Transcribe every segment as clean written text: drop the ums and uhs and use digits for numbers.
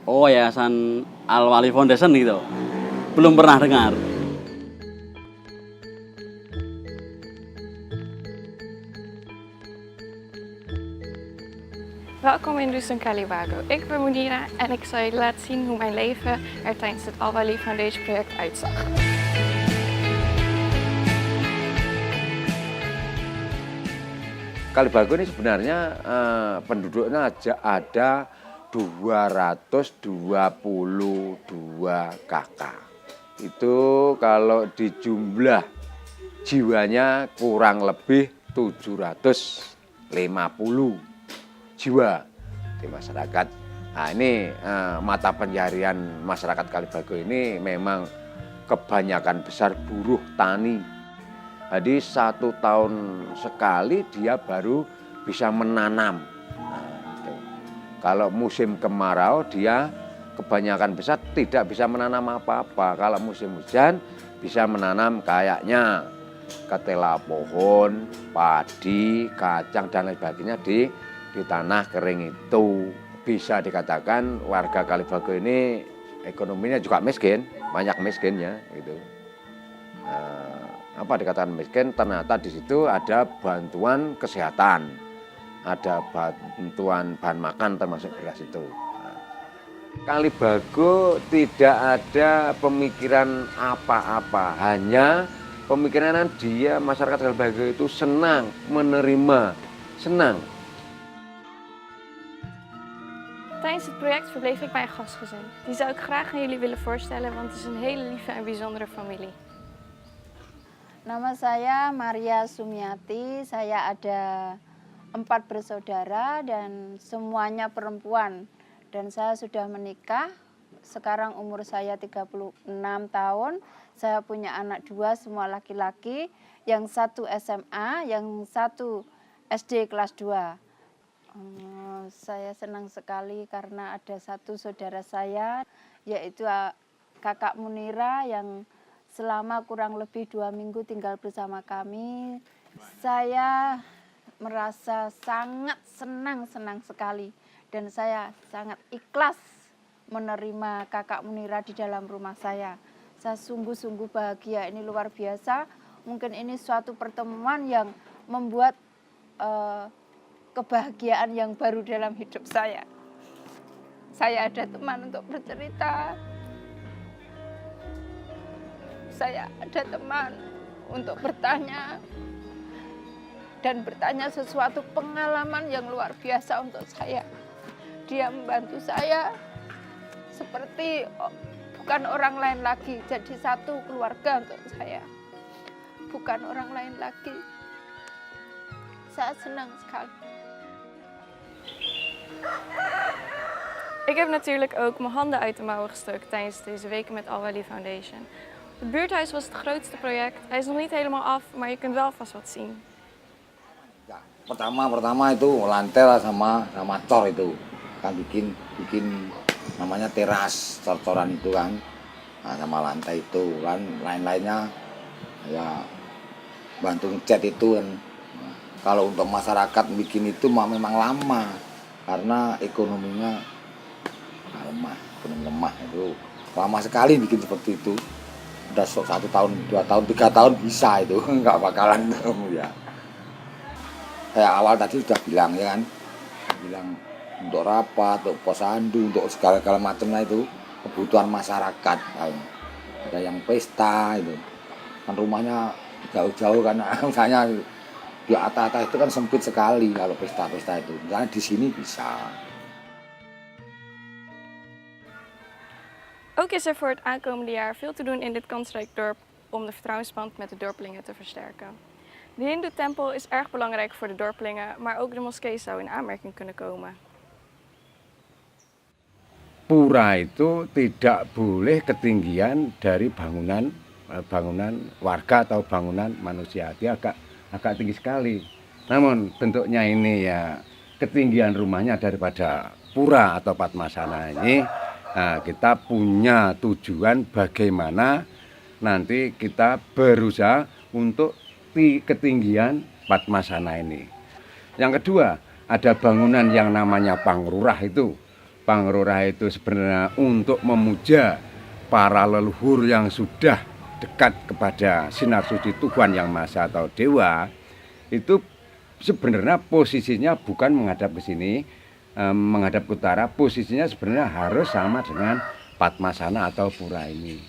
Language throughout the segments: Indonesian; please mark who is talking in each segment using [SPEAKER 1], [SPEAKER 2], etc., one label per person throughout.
[SPEAKER 1] Oh, Yayasan Al Wali Foundation gitu. Belum pernah dengar.
[SPEAKER 2] Welkom in Dusun Kaliwago. Ik ben Munira en ik zal je laten zien hoe mijn leven er tijdens het Al Wali Foundation project uitzag.
[SPEAKER 3] Kalibago ini sebenarnya penduduknya ada 222 kakak. Itu kalau dijumlah jiwanya kurang lebih 750 jiwa di masyarakat. Nah ini mata pencaharian masyarakat Kalibago ini memang kebanyakan besar buruh tani. Jadi 1 tahun sekali dia baru bisa menanam. Nah, gitu. Kalau musim kemarau dia kebanyakan besar tidak bisa menanam apa-apa. Kalau musim hujan bisa menanam kayaknya ketela pohon, padi, kacang dan lain sebagainya di tanah kering itu. Bisa dikatakan warga Kalibago ini ekonominya juga miskin, banyak miskinnya gitu. Apa dikatakan miskin, ternyata di situ ada bantuan kesehatan, ada bantuan bahan makan termasuk beras itu. Kalibago tidak ada pemikiran apa-apa, hanya pemikiran dia masyarakat Kalibago itu senang menerima, senang.
[SPEAKER 2] Tijdens het project verbleef ik bij een gastgezin. Die zou ik graag aan jullie willen voorstellen, want het is een hele lieve en bijzondere familie.
[SPEAKER 4] Nama saya Maria Sumiati, saya ada 4 bersaudara dan semuanya perempuan. Dan saya sudah menikah, sekarang umur saya 36 tahun. Saya punya anak 2, semua laki-laki, yang 1 SMA, yang 1 SD kelas 2. Saya senang sekali karena ada 1 saudara saya, yaitu kakak Munira yang selama kurang lebih 2 minggu tinggal bersama kami. Saya merasa sangat senang sekali dan saya sangat ikhlas menerima kakak Munira di dalam rumah saya. Saya sungguh-sungguh bahagia, ini luar biasa. Mungkin ini suatu pertemuan yang membuat kebahagiaan yang baru dalam hidup saya. Saya ada teman untuk bercerita. Saya ada teman untuk bertanya dan bertanya sesuatu pengalaman yang luar biasa untuk saya. Dia membantu saya seperti bukan orang lain lagi, jadi satu keluarga untuk saya. Bukan orang lain lagi. Saya senang sekali.
[SPEAKER 2] Ik heb natuurlijk ook mijn handen uit de mouwen gestoken tijdens deze weken met Al Wali Foundation. Het buurthuis was het grootste project. Hij is nog niet helemaal af, maar je kunt wel vast wat zien.
[SPEAKER 5] Ya, pertama itu lantai sama cor itu kan bikin namanya teras cor-coran itu kan, nah, sama lantai itu kan, lain-lainnya ya bantu ngecat itu kan. Nah, kalau untuk masyarakat bikin itu memang lama karena ekonominya lemah itu lama sekali bikin seperti itu. Udah 1 tahun, 2 tahun, 3 tahun bisa itu, nggak bakalan ya. Kayak awal tadi sudah bilang ya kan, bilang untuk rapat, untuk posyandu, untuk segala macamnya itu kebutuhan masyarakat. Ada yang pesta itu, kan rumahnya jauh-jauh kan, misalnya di atas itu kan sempit sekali kalau pesta-pesta itu. Misalnya di sini bisa.
[SPEAKER 2] Ook is er voor het aankomende jaar veel te doen in dit kansrijk dorp om de vertrouwensband met de dorpelingen te versterken. De Hindoe-tempel is erg belangrijk voor de dorpelingen, maar ook de moskee zou in aanmerking kunnen komen.
[SPEAKER 6] Pura itu tidak boleh ketinggian dari bangunan warga atau bangunan manusia. Dia agak tinggi sekali. Namun bentuknya ini ya ketinggian rumahnya daripada pura atau Padmasana ini. Nah, kita punya tujuan bagaimana nanti kita berusaha untuk ketinggian Padmasana ini. Yang kedua, ada bangunan yang namanya Pangrurah itu. Panglurah itu sebenarnya untuk memuja para leluhur yang sudah dekat kepada sinar suci Tuhan Yang Maha Esa atau Dewa. Itu sebenarnya posisinya bukan menghadap ke sini, menghadap ke utara. Posisinya sebenarnya harus sama dengan Padmasana atau pura ini.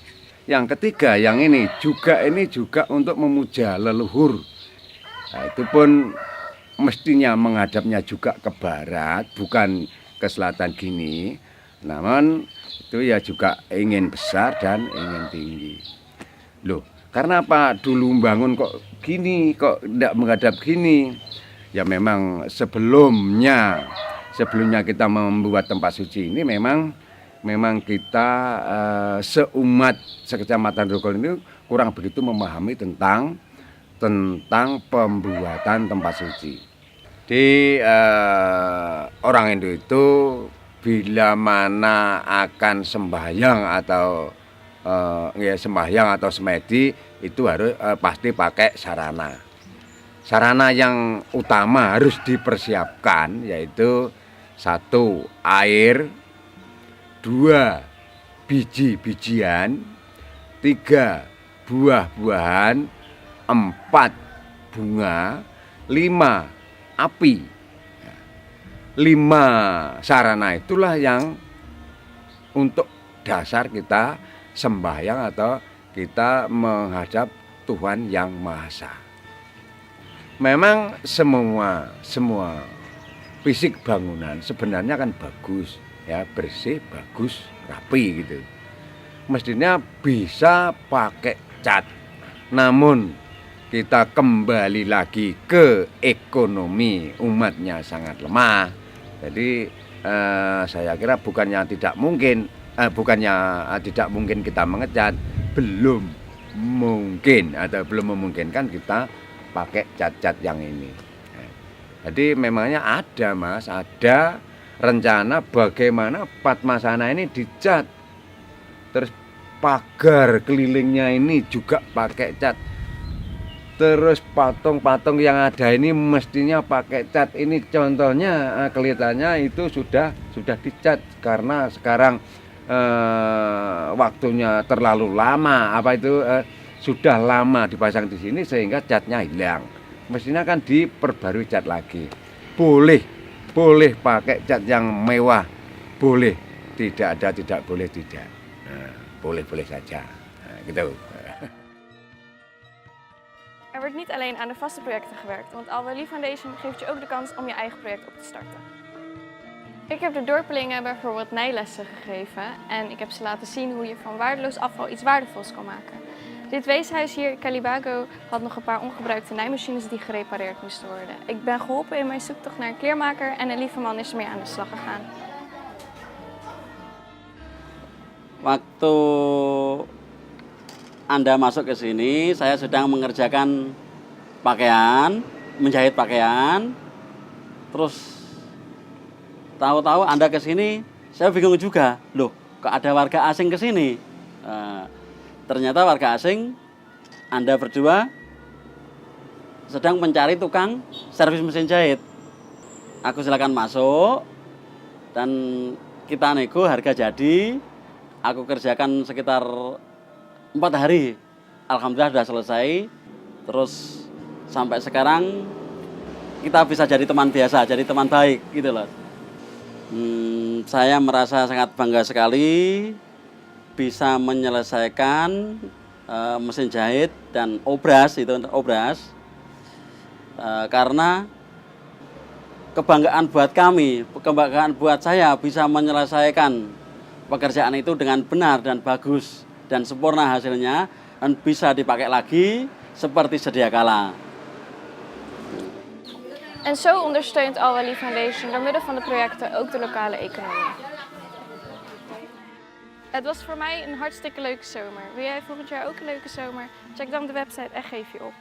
[SPEAKER 6] Yang ketiga, yang ini juga untuk memuja leluhur. Nah, itu pun mestinya menghadapnya juga ke barat, bukan ke selatan gini. Namun itu ya juga ingin besar dan ingin tinggi. Loh, karena apa dulu bangun kok gini, kok tidak menghadap gini? Ya memang sebelumnya kita membuat tempat suci ini memang kita seumat sekecamatan Grogol ini kurang begitu memahami tentang pembuatan tempat suci. Di orang Hindu itu bila mana akan sembahyang atau sembahyang atau semedi itu harus pasti pakai sarana. Sarana yang utama harus dipersiapkan yaitu 1 air, 2 biji-bijian, 3 buah-buahan, 4 bunga, 5 api. 5 sarana itulah yang untuk dasar kita sembahyang atau kita menghadap Tuhan Yang Maha Esa. Memang semua fisik bangunan sebenarnya kan bagus, ya bersih, bagus, rapi gitu. Mestinya bisa pakai cat. Namun kita kembali lagi ke ekonomi umatnya sangat lemah. Jadi saya kira bukannya tidak mungkin kita mengecat, belum mungkin atau belum memungkinkan kita pakai cat-cat yang ini. Jadi memangnya ada Mas, ada rencana bagaimana Padmasana ini dicat. Terus pagar kelilingnya ini juga pakai cat. Terus patung-patung yang ada ini mestinya pakai cat. Ini contohnya kelihatannya itu sudah dicat karena sekarang waktunya terlalu lama. Sudah lama dipasang di sini sehingga catnya hilang. Mestinya kan diperbarui cat lagi. Boleh pakai cat yang mewah. Boleh. Tidak boleh tidak. Boleh saja. Gitu.
[SPEAKER 2] Er wordt niet alleen aan de vaste projecten gewerkt, want Al-Wali Foundation geeft je ook de kans om je eigen project op te starten. Ik heb de dorpelingen bijvoorbeeld nijlessen gegeven en ik heb ze laten zien hoe je van waardeloos afval iets waardevols kan maken. Dit weeshuis hier, Calibago, had nog een paar ongebruikte nijmachines die gerepareerd moesten worden. Ik ben geholpen in mijn zoektocht naar een kleermaker en een lieve man is ermee aan de slag gegaan.
[SPEAKER 1] Waktu Anda masuk ke sini, saya sedang mengerjakan pakaian, menjahit pakaian. Terus tahu-tahu Anda ke sini, saya bingung juga. Loh, kok ada warga asing ke sini? Ternyata warga asing, Anda berdua sedang mencari tukang servis mesin jahit. Aku silakan masuk dan kita nego harga jadi. Aku kerjakan sekitar 4 hari, alhamdulillah sudah selesai. Terus sampai sekarang kita bisa jadi teman biasa, jadi teman baik gitu loh. Saya merasa sangat bangga sekali bisa menyelesaikan mesin jahit dan obras karena kebanggaan buat kami, kebanggaan buat saya bisa menyelesaikan pekerjaan itu dengan benar dan bagus dan sempurna hasilnya dan bisa dipakai lagi seperti sedia kala.
[SPEAKER 2] En zo ondersteunt Al-Wali Foundation door middel van de projecten ook de lokale economie. Het was voor mij een hartstikke leuke zomer. Wil jij volgend jaar ook een leuke zomer? Check dan de website en geef je op.